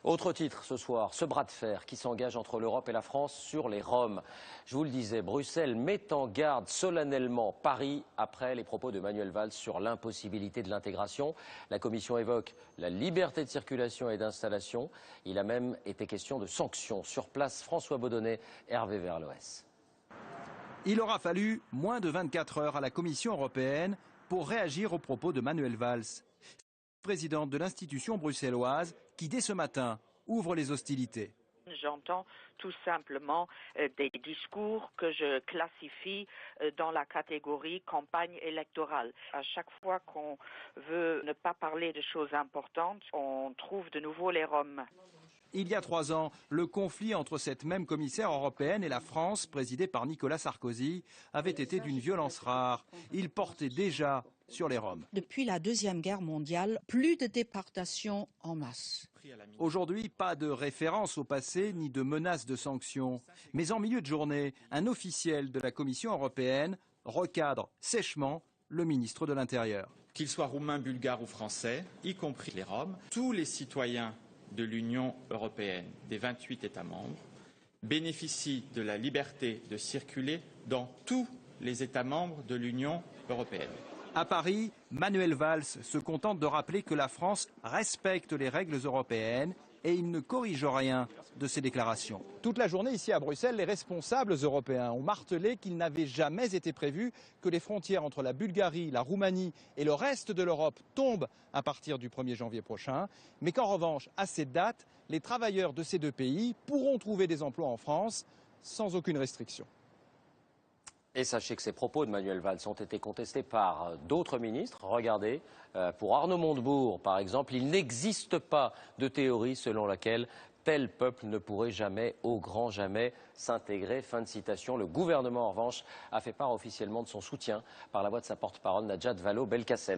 Autre titre ce soir, ce bras de fer qui s'engage entre l'Europe et la France sur les Roms. Je vous le disais, Bruxelles met en garde solennellement Paris après les propos de Manuel Valls sur l'impossibilité de l'intégration. La Commission évoque la liberté de circulation et d'installation. Il a même été question de sanctions. Sur place, François Baudonnet, Hervé Verloès. Il aura fallu moins de 24 heures à la Commission européenne pour réagir aux propos de Manuel Valls, présidente de l'institution bruxelloise, qui dès ce matin ouvre les hostilités. J'entends tout simplement des discours que je classifie dans la catégorie campagne électorale. À chaque fois qu'on veut ne pas parler de choses importantes, on trouve de nouveau les Roms. Il y a 3 ans, le conflit entre cette même commissaire européenne et la France, présidée par Nicolas Sarkozy, avait été d'une violence rare. Il portait déjà sur les Roms. Depuis la Deuxième Guerre mondiale, plus de déportations en masse. Aujourd'hui, pas de référence au passé ni de menace de sanctions. Mais en milieu de journée, un officiel de la Commission européenne recadre sèchement le ministre de l'Intérieur. Qu'ils soient roumains, bulgares ou français, y compris les Roms, tous les citoyens de l'Union européenne, des 28 États membres, bénéficient de la liberté de circuler dans tous les États membres de l'Union européenne. À Paris, Manuel Valls se contente de rappeler que la France respecte les règles européennes et il ne corrige rien de ses déclarations. Toute la journée ici à Bruxelles, les responsables européens ont martelé qu'il n'avait jamais été prévu que les frontières entre la Bulgarie, la Roumanie et le reste de l'Europe tombent à partir du 1er janvier prochain, mais qu'en revanche, à cette date, les travailleurs de ces deux pays pourront trouver des emplois en France sans aucune restriction. Et sachez que ces propos de Manuel Valls ont été contestés par d'autres ministres. Regardez, pour Arnaud Montebourg, par exemple, il n'existe pas de théorie selon laquelle tel peuple ne pourrait jamais, au grand jamais, s'intégrer. Fin de citation. Le gouvernement, en revanche, a fait part officiellement de son soutien par la voix de sa porte-parole, Najat Vallaud-Belkacem.